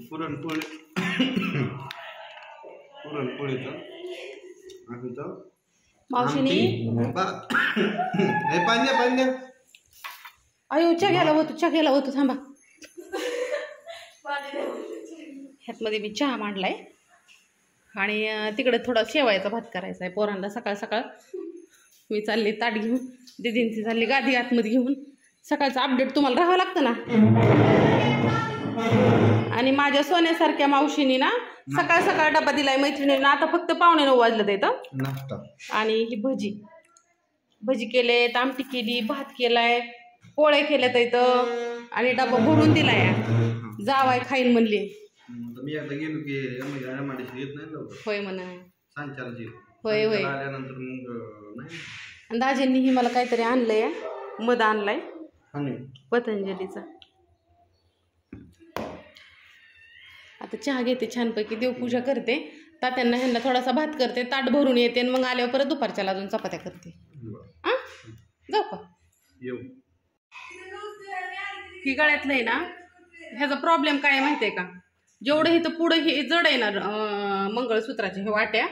पुरणपोळी पुरणपोळीचं आणि तो मावशीनी हे पांड्या अयो चहा घ्यायला होतो थांबा ह्यातमध्ये मी चहा मांडलाय आणि तिकडे थोडा शेवायचा भात करायचा आहे पोरांना सकाळ सकाळ मी चालली ताट घेऊन दीदींची चालली गादी आतमध्ये घेऊन सकाळचं अपडेट तुम्हाला राहावं लागतं ना आणि माझ्या सोन्यासारख्या मावशीनी ना सकाळ सकाळ डबा दिलाय मैत्रिणींना आता फक्त 8:45 वाजलं देतं नाश्ता आणि ही भजी केले आमटी केली भात केलाय पोळे केल्यात इथं आणि डबा भरून दिलाय जावाय खाईन म्हणली मी आता गेलो की येत नाही होय म्हणा सांच्याला होय होय आल्यानंतर मग नाही दाजींनीही मला काहीतरी आणलंय मध आणलाय पतंजलीचा आता चहा घेते छानपैकी देवपूजा करते तात्यांना ह्यांना थोडासा भात करते ताट भरून येते आणि मग आल्यावर परत दुपारच्याला अजून चपात्या करते जाऊ का येऊ ही गळ्यातलं आहे ना ह्याचा प्रॉब्लेम काय आहे माहिती आहे का जेवढं इथं पुढं हे जड आहे ना मंगळसूत्राच्या हे वाट्या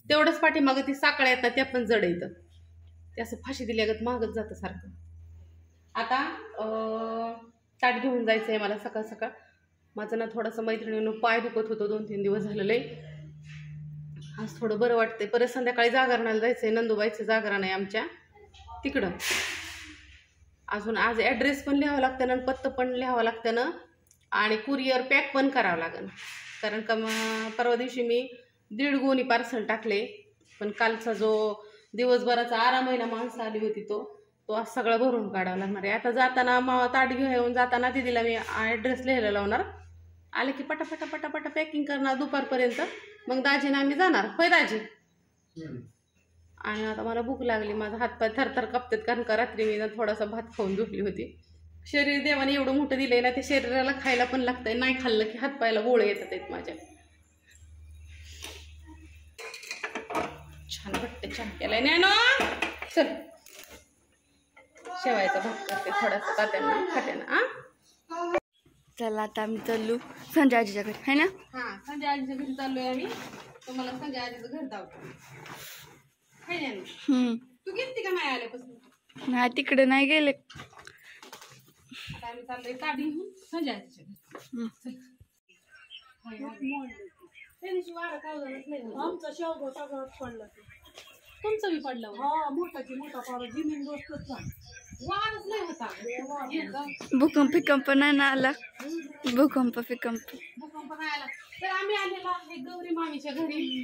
तेवढंच पाठीमागं ती साकळ्या आहेत ना त्या पण जड येतं ते असं फाशी दिल्यागत मागत जातं सारखं आता ताट घेऊन जायचं आहे मला सकाळ सकाळ माझं ना थोडंसं मैत्रिणीनं पाय दुखत होतं 2-3 दिवस झालेलं आहे आज थोडं बरं वाटतंय परत संध्याकाळी जागरणाला जायचं आहे नंदूबाईचं जागरण आहे आमच्या तिकडं अजून आज ॲड्रेस पण लिहावं लागतं ना पत्तं पण लिहावं लागतं ना आणि कुरिअर पॅक पण करावं लागेल कारण का परवा दिवशी मी 1.5 गोणी पार्सल टाकले पण कालचा जो दिवसभराचा आराम आहे ना माणसं आली होती तो आज सगळं भरून काढावं लागणार आहे आता जाताना ताट घेऊन जाताना दिदीला मी ॲड्रेस लिहायला लावणार आले की पटापटा पॅकिंग करणार दुपारपर्यंत मग दाजीने आम्ही जाणार होय दाजी आणि आता मला भूक लागली माझा हातपाय थरथर कापतात कारण का रात्री मी ना थोडासा भात खाऊन झोपली होती शरीर देवाने एवढं मोठं दिलंय ना ते शरीराला खायला पण लागतंय नाही खाल्लं की हातपायला गोळे येतात आहेत माझ्या छान वाटतं चहा केलाय नॅनो चल शेवायचा भात करते थोडासा तात्यांना खात्याना चला आता आम्ही चाललो संजय आजीच्या घरी है ना हां संजय आजीच्या घरी चाललोय आम्ही तुम्हाला संजय आजीचं घर दावतो तू गेलती का नाही आल्यापासून नाही तिकडे नाही गेले आता आम्ही चाललोय ताडी घेऊन संजय आजीच्या घरी त्या दिवशी वारं काय झालंच नाही आमचा शेवगा सगळं पडलं तुमचं बी पडलं हा मोठा पारा जमीन दोस्तच वारच नाही होता भूकंप नाही ना आला भूकंप भूकंप नाही आला तर आम्ही आलेलो आहे गौरी मामीच्या घरी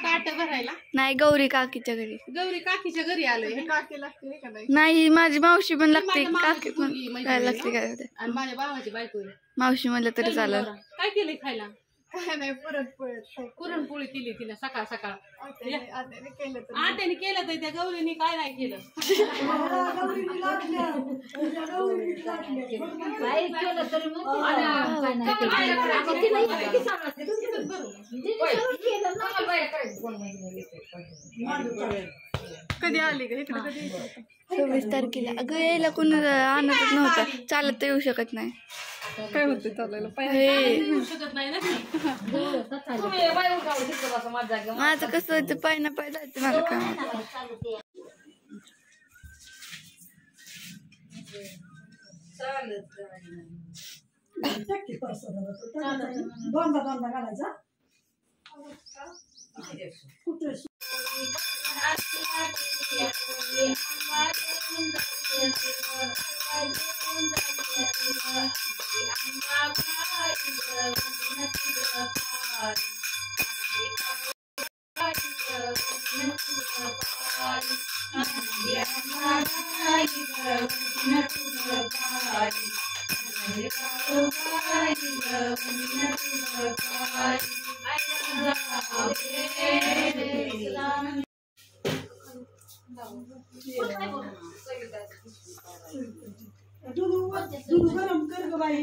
ताट भरायला नाही गौरी काकीच्या घरी गौरी काकीच्या घरी आलोय काकी लागते का नाही नाही माझी मावशी पण लागते माझ्या काकी पण मावशीची काय लागते काय होते आणि माझ्या भावाची बायको आहे मावशी म्हणलं तरी चालेल काय केलंय खायला काय नाही पुरणपोळी केली तिला सकाळ सकाळ आत्याने केलं तर आत्याने केलं तर त्या गौरीने काय नाही केलं कधी आली का इकडे कधी 26 तारखेला अगं यायला कोण आणतच नव्हतं चालत तर येऊ शकत नाही काय होते चालायला शकत नाही ना माझं कसं होतं पाय ना पाय जायचं मला काय दोनदा घालायचा कुठे दूध गरम कर ग बाई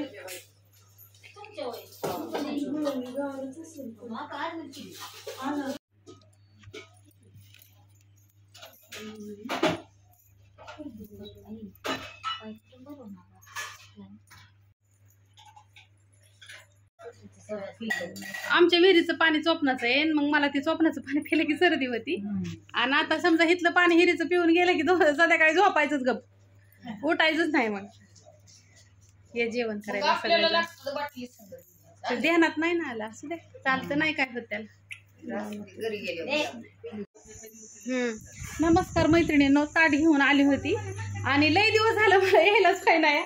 आमच्या विहिरीचं पाणी चोपणाचं आहे मग मला ते चोपणाचं पाणी पिलं की सर्दी होती आणि आता समजा इथलं पाणी हिरीचं पिऊन गेलं की संध्याकाळी झोपायचंच गप उठायचंच नाही मग हे जेवण करायला सगळं ध्यानात नाही ना आलं असू दे चालतं नाही काय होत त्याला नमस्कार मैत्रिणींनो ताट घेऊन आली होती आणि लई दिवस झालं मला यायलाच काय नाही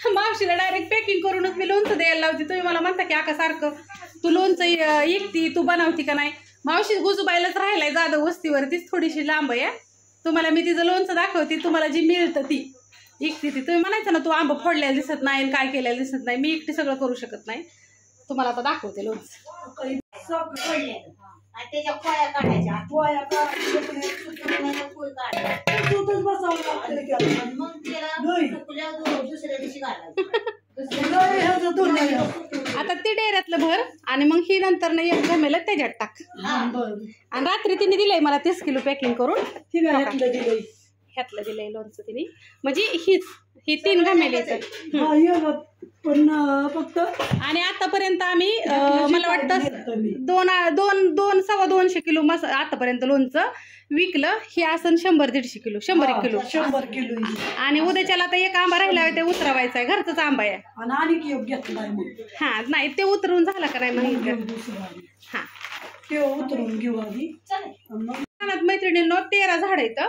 मावशीला डायरेक्ट पॅकिंग करूनच मी लोणचं द्यायला लावते तुम्ही मला म्हणता की आका सारखं तू लोणचं एकटी तू बनवती का नाही मावशी गुजूबाईलाच राहिलाय जाधव वस्तीवर तीच थोडीशी लांब आहे तुम्हाला मी तिचं लोणचं दाखवते तुम्हाला जी मिळतं ती एकटी ती तुम्ही म्हणायचं ना तू आंब फोडलेला दिसत नाही काय केलेलं दिसत नाही मी एकटी सगळं करू शकत नाही तुम्हाला आता दाखवते लोणचं त्याच्या पोळ्या काढायच्या पोळ्या मग त्याला दुसऱ्या दिवशी घालायचं आता ती डेऱ्यातलं भर आणि मग ही नंतर नाही एक गमेला त्याच्यात टाक आणि रात्री तिने दिलंय मला 30 किलो पॅकिंग करून ह्यातलं दिलंय लोणचं तिने म्हणजे ही 3 गमेले पण फक्त आणि आतापर्यंत आम्ही मला वाटतं दोन 250 किलो आतापर्यंत लोणचं विकलं हे असं 100-150 किलो 100 किलो 100 किलो आणि उद्याच्याला आता एक आंबा राहिला ते उतरवायचा आहे घरचाच आंबा आहे आणि योग घेतलाय मग हा नाही ते उतरून झालं का नाही मग हा ते उतरून घेऊ आधी मैत्रिणींनो 13 झाड आहेत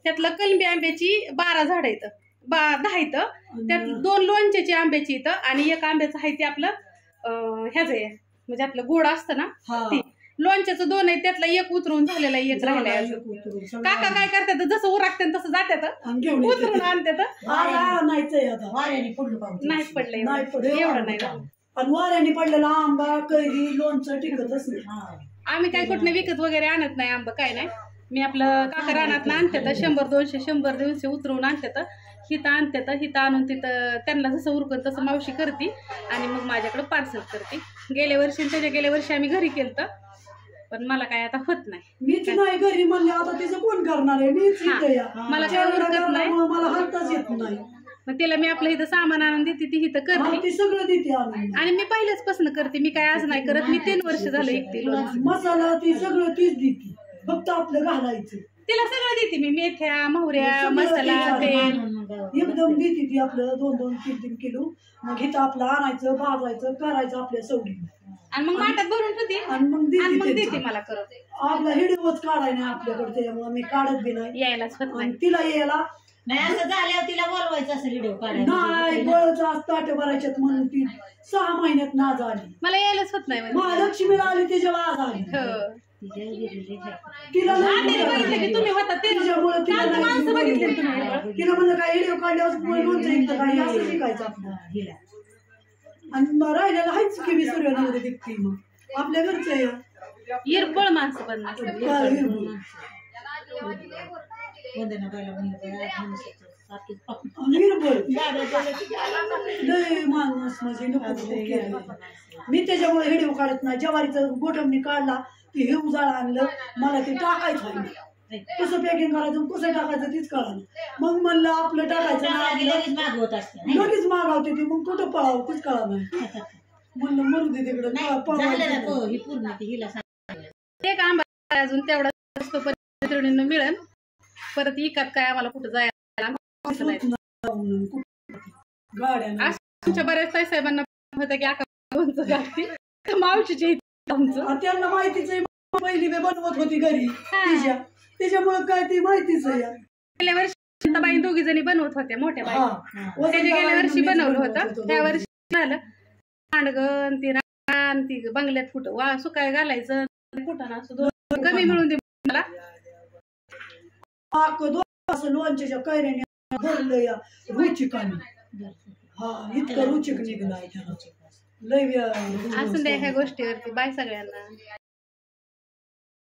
त्यातलं कलमी आंब्याची 12 झाड आहेत 10 आहेत त्यात 2 लोणच्याची आंब्याची इथं आणि एक आंब्याचं आहे ते आपलं ह्याच आहे म्हणजे आपलं गोड असतं ना ते लोणच्याचं 2 आहे त्यातला एक उतरून झालेला एक राहिलाय काका काय करतात जसं उरकतात तसं जातात उतरून आणतात नाही पडलं एवढं नाही आणि वाऱ्याने पडलेला आंबा कैरी लोणचं टिकतच नाही आम्ही काय कुठनं विकत वगैरे आणत नाही आंबा काय नाही मी आपलं काका रानात आणतात 100-200 उतरवून आणतात हिथं आणतात हिथं आणून तिथं त्यांना जसं उरकत तसं मावशी करते आणि मग माझ्याकडं पार्सल करते गेल्या वर्षी आम्ही घरी केलं पण मला काय आता होत नाही मीच नाही घरी म्हणले आता तिचं कोण करणार आहे मीच मला काय उरकत नाही मला हातच येत नाही मग तिला मी आपलं इथं सामान आणून देते ती इथं करते सगळं देते आणि मी पहिल्याच पासून करते मी काय आज नाही करत मी 3 वर्ष झालं एकटी मसाला ती सगळं तीच देते फक्त आपलं घालायचं तिला सगळं देते मी मेथ्या मोहऱ्या मसाला तेल एकदम देते ती आपलं 2-3 किलो मग इथं आपलं आणायचं भाजायचं करायचं आपल्या सवडी आणि मग माठात भरून ठेवते आणि मग देते मला करत आपला हिडवच काढाय नाही आपल्याकडे त्याच्यामुळे मी काढत बी नाही यायलाच होत नाही तिला यायला नाही असं झाल्यावर तिला बोलवायचं असं व्हिडिओ काढायला नाही बळच ताटे भरायच्यात म्हणून ती 6 महिन्यात नाज आली मला यायलाच होत नाही महालक्ष्मीला आली त्याच्या आज आली तिला बघितलं की तुम्ही होता तिच्यामुळे तिला म्हणलं काय व्हिडिओ काढल्यावर लोणचं इथं काही असं शिकायचं आपलं आणि राहिलेला आहेच की मी सूर्यनगर दिखते मग आपल्या घरचं इरबळ माणसं बनणार माणूस म्हणजे मी त्याच्यामुळे व्हिडिओ काढत नाही ज्वारीचं गोठवणी काढला ते हिव जाळ आणलं मला ते टाकायचं कसं पॅकिंग करायचं कसं टाकायचं तीच कळालं मग म्हणलं आपलं टाकायचं लगेच मागावते ती मग कुठं पळावं तीच कळा नाही म्हणलं मरू दे तिकडे एक आंबा अजून तेवढा मिळेल परत इकात काय आम्हाला कुठं जायला आमच्या बऱ्याच साहेबांना होतं की आका मावशीच्या त्यांना माहितीच पहिली मी बनवत होती घरी त्याच्यामुळे काय ती माहितीच आहे गेल्या वर्षी बाई 2 जणी बनवत होत्या मोठ्या बाई त्याच्या गेल्या वर्षी बनवलं होतं त्या वर्षी झालं सांडगण ती रान ती बंगल्यात कुठं सुकाय घालायचं कुठं ना असं कमी मिळून दे मला लोणच्याच्या कैऱ्याने भरलं या रुचिकाने इतकं रुचिक निघलं असून द्या ह्या गोष्टीवरती बाय सगळ्यांना.